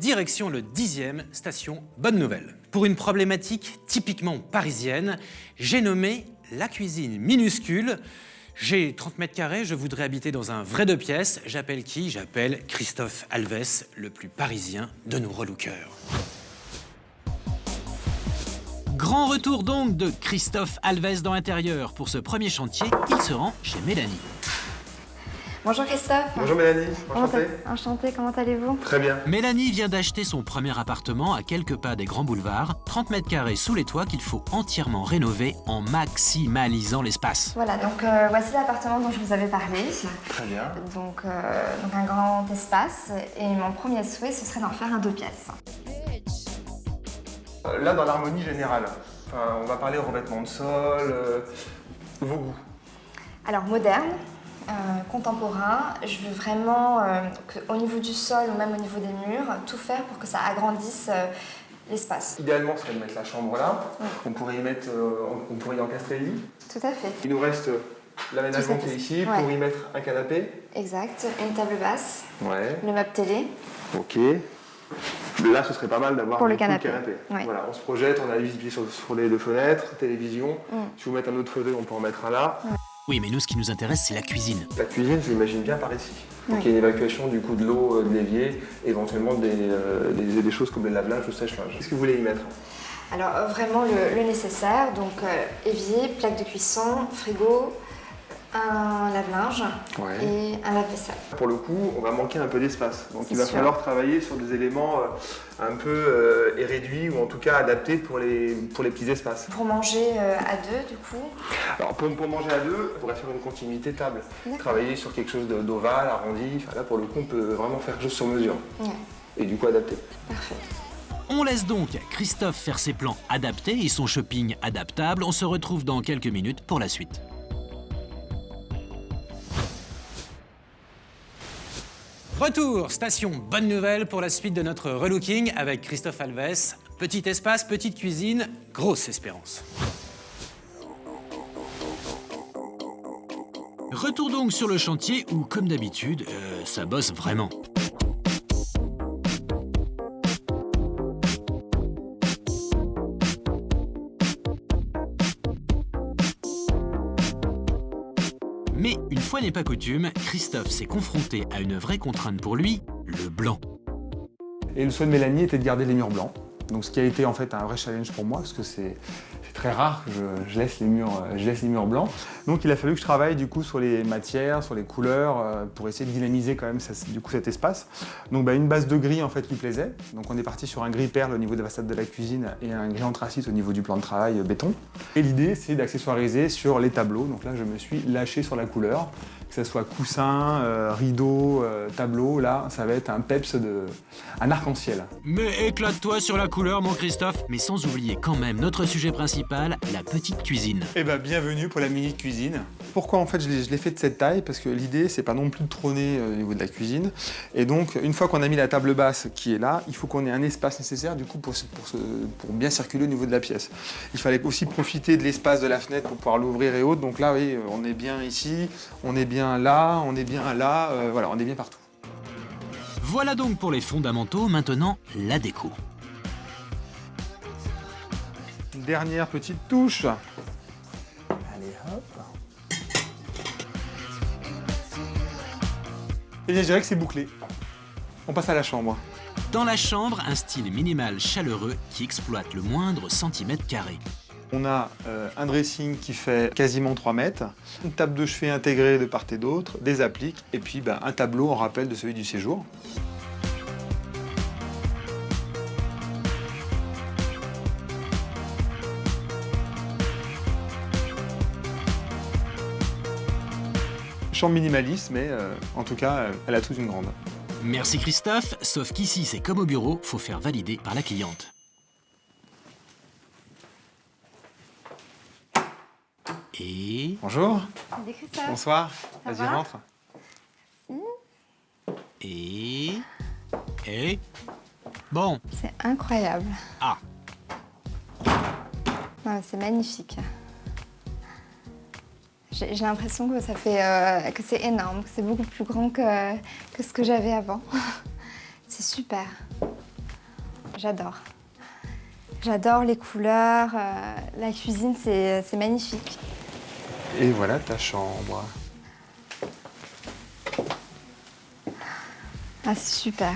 direction le 10e, station Bonne Nouvelle. Pour une problématique typiquement parisienne, j'ai nommé la cuisine minuscule. J'ai 30 mètres carrés, je voudrais habiter dans un vrai 2 pièces. J'appelle qui? J'appelle Christophe Alves, le plus parisien de nos relookers. Grand retour donc de Christophe Alves dans l'intérieur. Pour ce premier chantier, il se rend chez Mélanie. Bonjour Christophe. Bonjour Mélanie, enchantée. Enchantée, comment allez-vous? Très bien. Mélanie vient d'acheter son premier appartement à quelques pas des grands boulevards, 30 mètres carrés sous les toits qu'il faut entièrement rénover en maximalisant l'espace. Voilà, donc voici l'appartement dont je vous avais parlé. Très bien. Donc un grand espace et mon premier souhait ce serait d'en faire un 2 pièces. Là, dans l'harmonie générale, on va parler revêtement de sol, vos goûts. Alors moderne, contemporain, je veux vraiment qu'au niveau du sol ou même au niveau des murs, tout faire pour que ça agrandisse l'espace. Idéalement, ce serait de mettre la chambre là. Oui. On pourrait y mettre, on pourrait y encastrer le lit. Tout à fait. Il nous reste l'aménagement qui est ici, Ouais. pour y mettre un canapé. Exact, une table basse, Ouais. le meuble télé. Ok. Là, ce serait pas mal d'avoir Pour le du coup canapé. Ouais. Voilà, on se projette, on a la visibilité sur les deux fenêtres, télévision. Si vous mettez un autre fauteuil, on peut en mettre un là. Oui, mais nous, ce qui nous intéresse, c'est la cuisine. La cuisine, je l'imagine bien par ici. Donc Oui. il y a une évacuation du coup de l'eau, de l'évier, éventuellement des choses comme le lave-linge ou sèche-linge. Qu'est-ce que vous voulez y mettre? Alors vraiment le nécessaire, donc évier, plaque de cuisson, frigo, un lave-linge Ouais. et un lave-vaisselle. Pour le coup, on va manquer un peu d'espace. Donc il C'est va sûr. falloir travailler sur des éléments un peu réduits ou en tout cas adaptés pour les petits espaces. Pour manger à 2 du coup. Alors pour manger à deux, on pourrait faire une continuité table. D'accord. Travailler sur quelque chose d'ovale, arrondi. Enfin, là pour le coup, on peut vraiment faire quelque chose sur mesure. Ouais, Et du coup adapté. parfait. On laisse donc Christophe faire ses plans adaptés et son shopping adaptable. On se retrouve dans quelques minutes pour la suite. Retour, station Bonne Nouvelle pour la suite de notre relooking avec Christophe Alves. Petit espace, petite cuisine, grosse espérance. Retour donc sur le chantier où, comme d'habitude, ça bosse vraiment. Mais une fois n'est pas coutume, Christophe s'est confronté à une vraie contrainte pour lui, le blanc. Et le souhait de Mélanie était de garder les murs blancs. Donc ce qui a été en fait un vrai challenge pour moi, parce que c'est très rare que je laisse les murs blancs. Donc il a fallu que je travaille du coup sur les matières, sur les couleurs, pour essayer de dynamiser quand même cet espace. Donc une base de gris en fait qui plaisait. Donc on est parti sur un gris perle au niveau de la façade de la cuisine et un gris anthracite au niveau du plan de travail béton. Et l'idée c'est d'accessoiriser sur les tableaux. Donc là je me suis lâché sur la couleur. Que ce soit coussin, rideau, tableau, là, ça va être un peps un arc-en-ciel. Mais éclate-toi sur la couleur, mon Christophe. Mais sans oublier quand même notre sujet principal, la petite cuisine. Eh ben, bienvenue pour la mini cuisine. Pourquoi en fait je l'ai fait de cette taille? Parce que l'idée c'est pas non plus de trôner au niveau de la cuisine. Et donc une fois qu'on a mis la table basse qui est là, il faut qu'on ait un espace nécessaire du coup pour bien circuler au niveau de la pièce. Il fallait aussi profiter de l'espace de la fenêtre pour pouvoir l'ouvrir et autres. Donc là oui, on est bien ici, on est bien là, on est bien là, voilà, on est bien partout. Voilà donc pour les fondamentaux, maintenant la déco. Une dernière petite touche. Allez hop. Et je dirais que c'est bouclé. On passe à la chambre. Dans la chambre, un style minimal chaleureux qui exploite le moindre centimètre carré. On a un dressing qui fait quasiment 3 mètres, une table de chevet intégrée de part et d'autre, des appliques, et puis un tableau en rappel de celui du séjour. Chambre minimaliste, mais en tout cas, elle a toute une grande. Merci Christophe, sauf qu'ici c'est comme au bureau, faut faire valider par la cliente. Et... Bonjour. Salut Christophe. Bonsoir. Ça Vas-y, va rentre. Et... Bon, C'est incroyable. ah, Non, c'est magnifique. J'ai l'impression que ça fait que c'est énorme, que c'est beaucoup plus grand que ce que j'avais avant. C'est super. j'adore. J'adore les couleurs, la cuisine, c'est magnifique. Et voilà ta chambre. Ah, c'est super.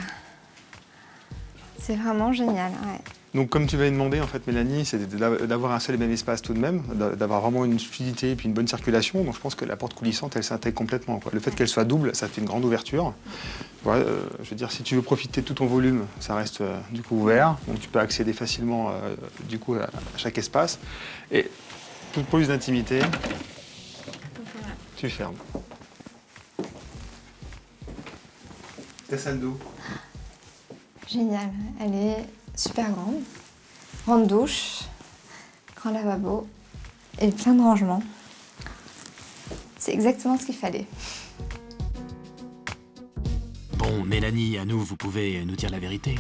C'est vraiment génial, ouais. Donc comme tu m'avais demandé, en fait, Mélanie, c'est d'avoir un seul et même espace tout de même, d'avoir vraiment une fluidité et puis une bonne circulation. Donc je pense que la porte coulissante, elle s'intègre complètement, quoi. Le fait qu'elle soit double, ça fait une grande ouverture. Voilà, je veux dire, si tu veux profiter de tout ton volume, ça reste du coup ouvert. Donc tu peux accéder facilement du coup à chaque espace. Et pour plus d'intimité, tu fermes. Ta salle d'eau. Génial, elle est super grande. Grande douche, grand lavabo et plein de rangements. C'est exactement ce qu'il fallait. Bon, Mélanie, à nous, vous pouvez nous dire la vérité.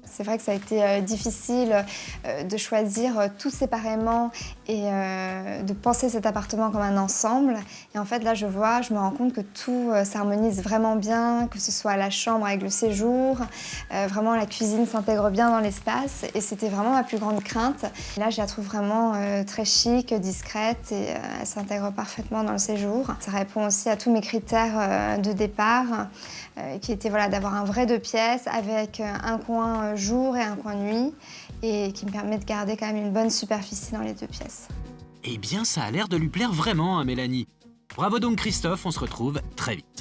C'est vrai que ça a été difficile de choisir tout séparément et de penser cet appartement comme un ensemble. Et en fait, là, je me rends compte que tout s'harmonise vraiment bien, que ce soit la chambre avec le séjour, vraiment la cuisine s'intègre bien dans l'espace. Et c'était vraiment ma plus grande crainte. Et là, je la trouve vraiment très chic, discrète et elle s'intègre parfaitement dans le séjour. Ça répond aussi à tous mes critères de départ, qui étaient voilà, d'avoir un vrai 2 pièces avec un coin jour et un coin nuit et qui me permet de garder quand même une bonne superficie dans les 2 pièces. Eh bien, ça a l'air de lui plaire vraiment à Mélanie. Bravo donc Christophe, on se retrouve très vite.